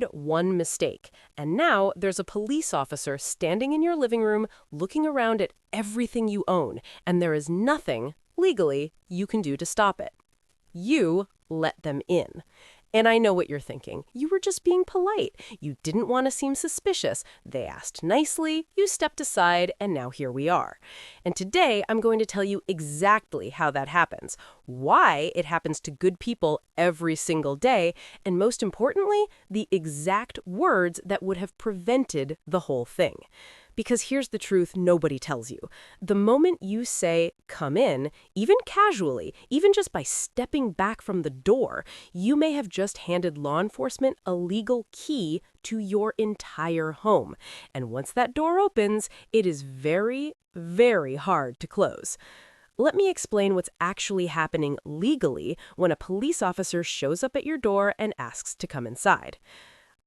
made one mistake, and now there's a police officer standing in your living room looking around at everything you own, and there is nothing, legally, you can do to stop it. You let them in. And I know what you're thinking. You were just being polite. You didn't want to seem suspicious. They asked nicely, you stepped aside, and now here we are. And today, I'm going to tell you exactly how that happens, why it happens to good people every single day, and most importantly, the exact words that would have prevented the whole thing. Because here's the truth nobody tells you. The moment you say, come in, even casually, even just by stepping back from the door, you may have just handed law enforcement a legal key to your entire home. And once that door opens, it is very, very hard to close. Let me explain what's actually happening legally when a police officer shows up at your door and asks to come inside.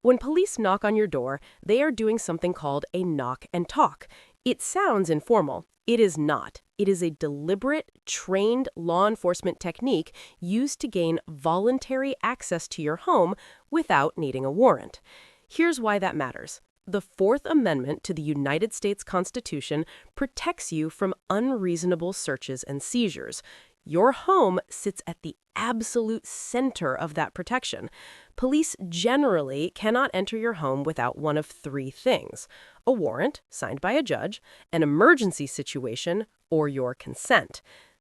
When police knock on your door, they are doing something called a knock and talk. It sounds informal. It is not. It is a deliberate, trained law enforcement technique used to gain voluntary access to your home without needing a warrant. Here's why that matters. The Fourth Amendment to the United States Constitution protects you from unreasonable searches and seizures. Your home sits at the absolute center of that protection. Police generally cannot enter your home without one of three things: a warrant, signed by a judge, an emergency situation, or your consent.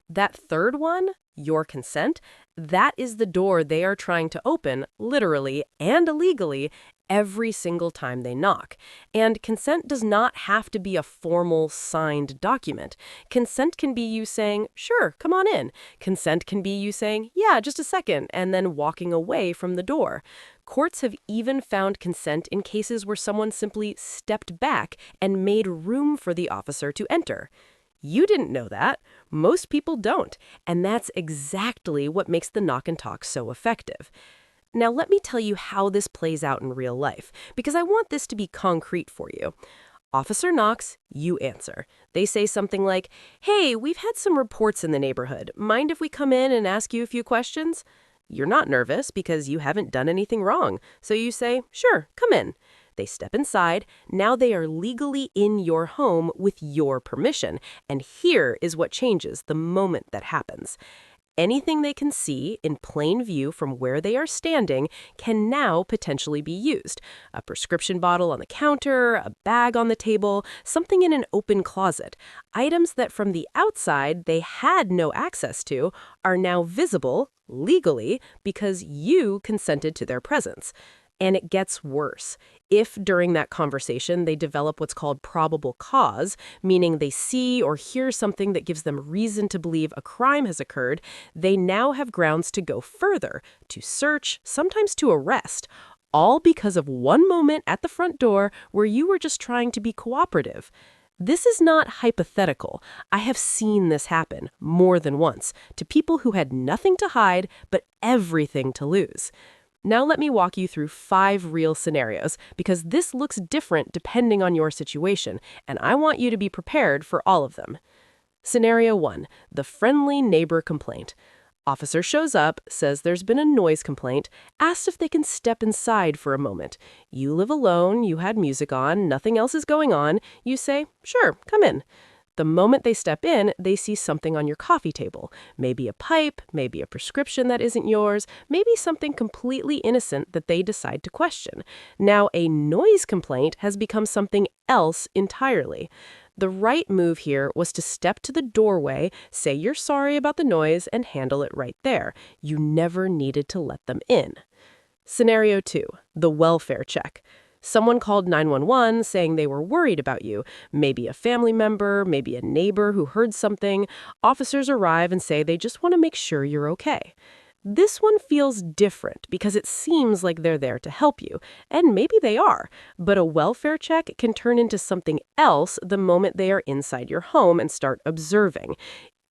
That third one, your consent, that is the door they are trying to open, literally and illegally, every single time they knock. And consent does not have to be a formal, signed document. Consent can be you saying, sure, come on in. Consent can be you saying, yeah, just a second, and then walking away from the door. Courts have even found consent in cases where someone simply stepped back and made room for the officer to enter. You didn't know that. Most people don't. And that's exactly what makes the knock and talk so effective. Now, let me tell you how this plays out in real life, because I want this to be concrete for you. Officer knocks, you answer. They say something like, hey, we've had some reports in the neighborhood. Mind if we come in and ask you a few questions? You're not nervous because you haven't done anything wrong. So you say, sure, come in. They step inside. Now they are legally in your home with your permission. And here is what changes the moment that happens. Anything they can see in plain view from where they are standing can now potentially be used. A prescription bottle on the counter, a bag on the table, something in an open closet. Items that from the outside they had no access to are now visible, legally, because you consented to their presence. And it gets worse. If during that conversation they develop what's called probable cause, meaning they see or hear something that gives them reason to believe a crime has occurred, they now have grounds to go further, to search, sometimes to arrest, all because of one moment at the front door where you were just trying to be cooperative. This is not hypothetical. I have seen this happen more than once to people who had nothing to hide but everything to lose. Now let me walk you through 5 real scenarios, because this looks different depending on your situation, and I want you to be prepared for all of them. Scenario 1, the friendly neighbor complaint. Officer shows up, says there's been a noise complaint, asks if they can step inside for a moment. You live alone, you had music on, nothing else is going on. You say, sure, come in. The moment they step in, they see something on your coffee table. Maybe a pipe, maybe a prescription that isn't yours, maybe something completely innocent that they decide to question. Now, a noise complaint has become something else entirely. The right move here was to step to the doorway, say you're sorry about the noise, and handle it right there. You never needed to let them in. Scenario 2, the welfare check. Someone called 911 saying they were worried about you. Maybe a family member, maybe a neighbor who heard something. Officers arrive and say they just want to make sure you're okay. This one feels different because it seems like they're there to help you, and maybe they are, but a welfare check can turn into something else the moment they are inside your home and start observing.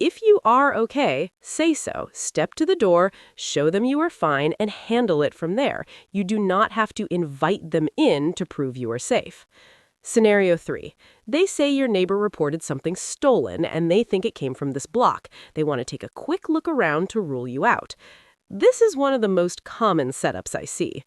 If you are okay, say so. Step to the door, show them you are fine, and handle it from there. You do not have to invite them in to prove you are safe. Scenario 3. They say your neighbor reported something stolen and they think it came from this block. They want to take a quick look around to rule you out. This is one of the most common setups I see.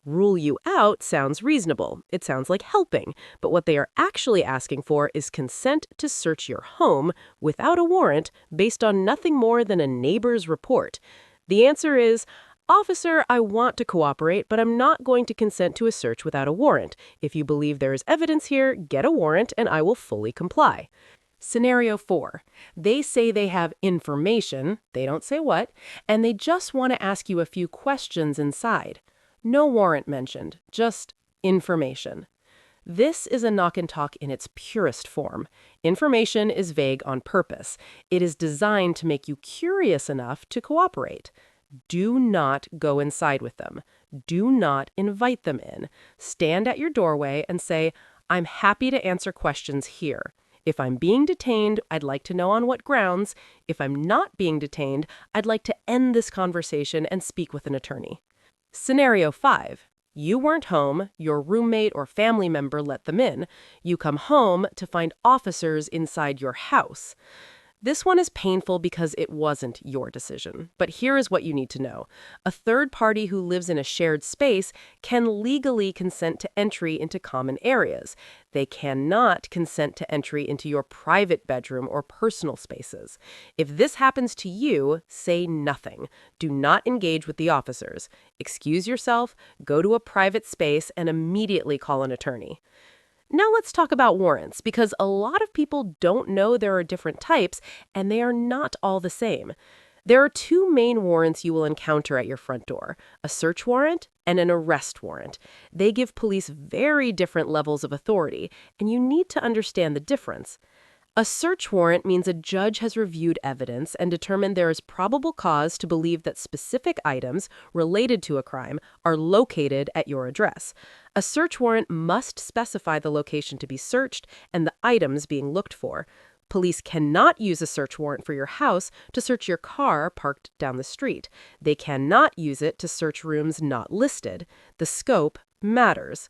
Rule you out sounds reasonable. It sounds like helping, but what they are actually asking for is consent to search your home without a warrant based on nothing more than a neighbor's report. The answer is, Officer, I want to cooperate, but I'm not going to consent to a search without a warrant. If you believe there is evidence here, get a warrant and I will fully comply. Scenario 4. They say they have information, they don't say what, and they just want to ask you a few questions inside. No warrant mentioned, just information. This is a knock and talk in its purest form. Information is vague on purpose. It is designed to make you curious enough to cooperate. Do not go inside with them. Do not invite them in. Stand at your doorway and say, I'm happy to answer questions here. If I'm being detained, I'd like to know on what grounds. If I'm not being detained, I'd like to end this conversation and speak with an attorney. Scenario 5. You weren't home, your roommate or family member let them in. You come home to find officers inside your house. This one is painful because it wasn't your decision. But here is what you need to know. A third party who lives in a shared space can legally consent to entry into common areas. They cannot consent to entry into your private bedroom or personal spaces. If this happens to you, say nothing. Do not engage with the officers. Excuse yourself, go to a private space, and immediately call an attorney. Now let's talk about warrants, because a lot of people don't know there are different types, and they are not all the same. There are two main warrants you will encounter at your front door, a search warrant and an arrest warrant. They give police very different levels of authority, and you need to understand the difference. A search warrant means a judge has reviewed evidence and determined there is probable cause to believe that specific items related to a crime are located at your address. A search warrant must specify the location to be searched and the items being looked for. Police cannot use a search warrant for your house to search your car parked down the street. They cannot use it to search rooms not listed. The scope matters.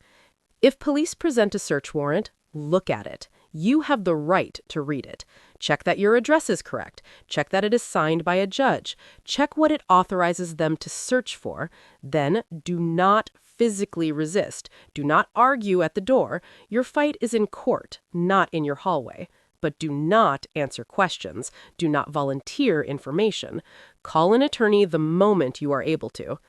If police present a search warrant, look at it. You have the right to read it. Check that your address is correct. Check that it is signed by a judge. Check what it authorizes them to search for. Then do not physically resist. Do not argue at the door. Your fight is in court, not in your hallway. But do not answer questions. Do not volunteer information. Call an attorney the moment you are able to.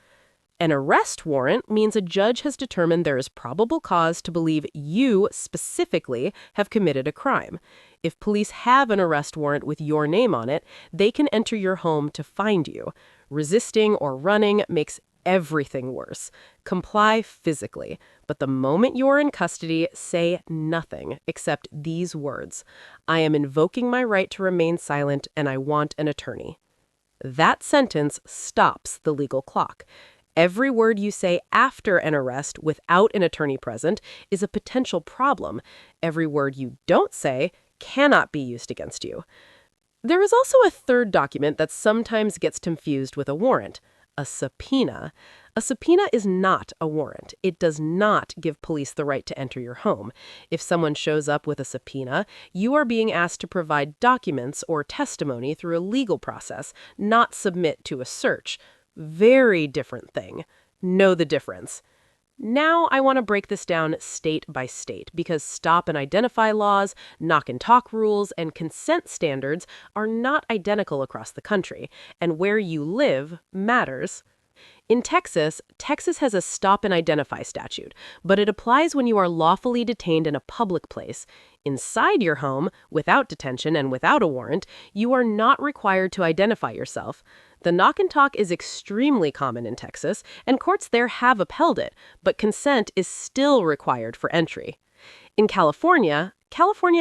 An arrest warrant means a judge has determined there is probable cause to believe you specifically have committed a crime. If police have an arrest warrant with your name on it, they can enter your home to find you. Resisting or running makes everything worse. Comply physically, but the moment you're in custody, say nothing except these words: I am invoking my right to remain silent and I want an attorney. That sentence stops the legal clock. Every word you say after an arrest without an attorney present is a potential problem. Every word you don't say cannot be used against you. There is also a third document that sometimes gets confused with a warrant: a subpoena. A subpoena is not a warrant. It does not give police the right to enter your home. If someone shows up with a subpoena, you are being asked to provide documents or testimony through a legal process, not submit to a search. Very different thing. Know the difference. Now I want to break this down state by state, because stop and identify laws, knock and talk rules, and consent standards are not identical across the country, and where you live matters. In Texas, Texas has a stop and identify statute, but it applies when you are lawfully detained in a public place. Inside your home, without detention and without a warrant, you are not required to identify yourself. The knock and talk is extremely common in Texas, and courts there have upheld it, but consent is still required for entry. In California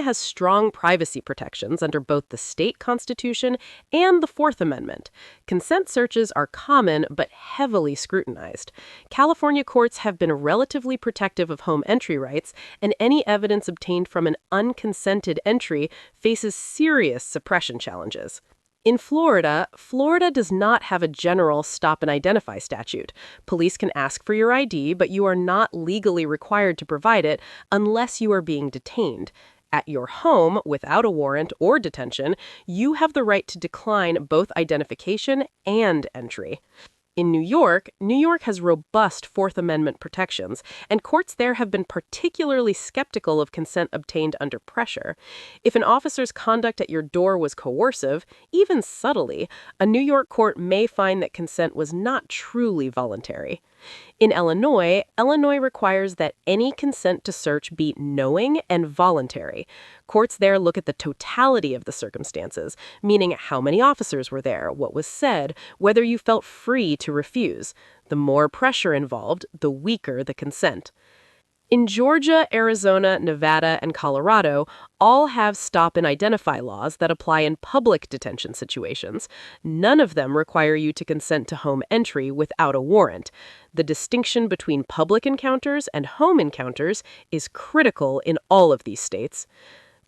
has strong privacy protections under both the state constitution and the Fourth Amendment. Consent searches are common but heavily scrutinized. California courts have been relatively protective of home entry rights, and any evidence obtained from an unconsented entry faces serious suppression challenges. In Florida does not have a general stop and identify statute. Police can ask for your ID, but you are not legally required to provide it unless you are being detained. At your home, without a warrant or detention, you have the right to decline both identification and entry. In New York has robust Fourth Amendment protections, and courts there have been particularly skeptical of consent obtained under pressure. If an officer's conduct at your door was coercive, even subtly, a New York court may find that consent was not truly voluntary. In Illinois requires that any consent to search be knowing and voluntary. Courts there look at the totality of the circumstances, meaning how many officers were there, what was said, whether you felt free to refuse. The more pressure involved, the weaker the consent. In Georgia, Arizona, Nevada, and Colorado, all have stop and identify laws that apply in public detention situations. None of them require you to consent to home entry without a warrant. The distinction between public encounters and home encounters is critical in all of these states.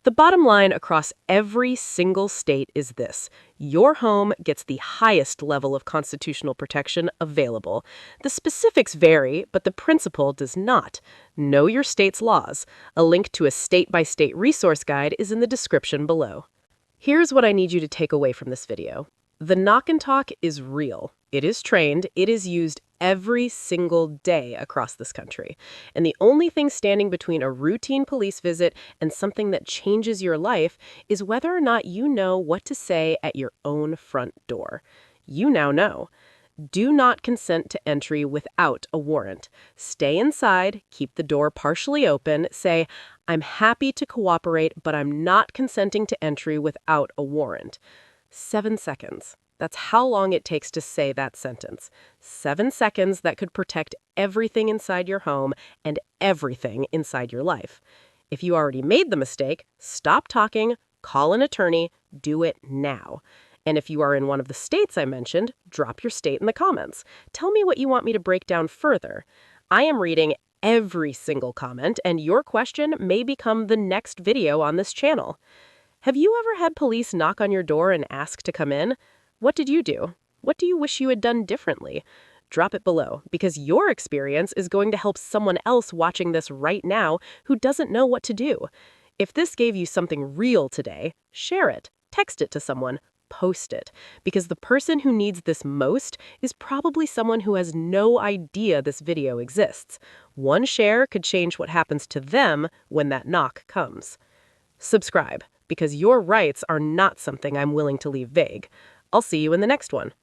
The bottom line across every single state is this: your home gets the highest level of constitutional protection available. The specifics vary, but the principle does not. Know your state's laws. A link to a state-by-state resource guide is in the description below. Here's what I need you to take away from this video. The knock and talk is real. It is trained. It is used every single day across this country. And the only thing standing between a routine police visit and something that changes your life is whether or not you know what to say at your own front door. You now know. Do not consent to entry without a warrant. Stay inside, keep the door partially open, say, "I'm happy to cooperate, but I'm not consenting to entry without a warrant." 7 seconds. That's how long it takes to say that sentence. 7 seconds that could protect everything inside your home and everything inside your life. If you already made the mistake, stop talking, call an attorney, do it now. And if you are in one of the states I mentioned, drop your state in the comments. Tell me what you want me to break down further. I am reading every single comment, and your question may become the next video on this channel. Have you ever had police knock on your door and ask to come in? What did you do? What do you wish you had done differently? Drop it below, because your experience is going to help someone else watching this right now who doesn't know what to do. If this gave you something real today, share it, text it to someone, post it, because the person who needs this most is probably someone who has no idea this video exists. One share could change what happens to them when that knock comes. Subscribe, because your rights are not something I'm willing to leave vague. I'll see you in the next one.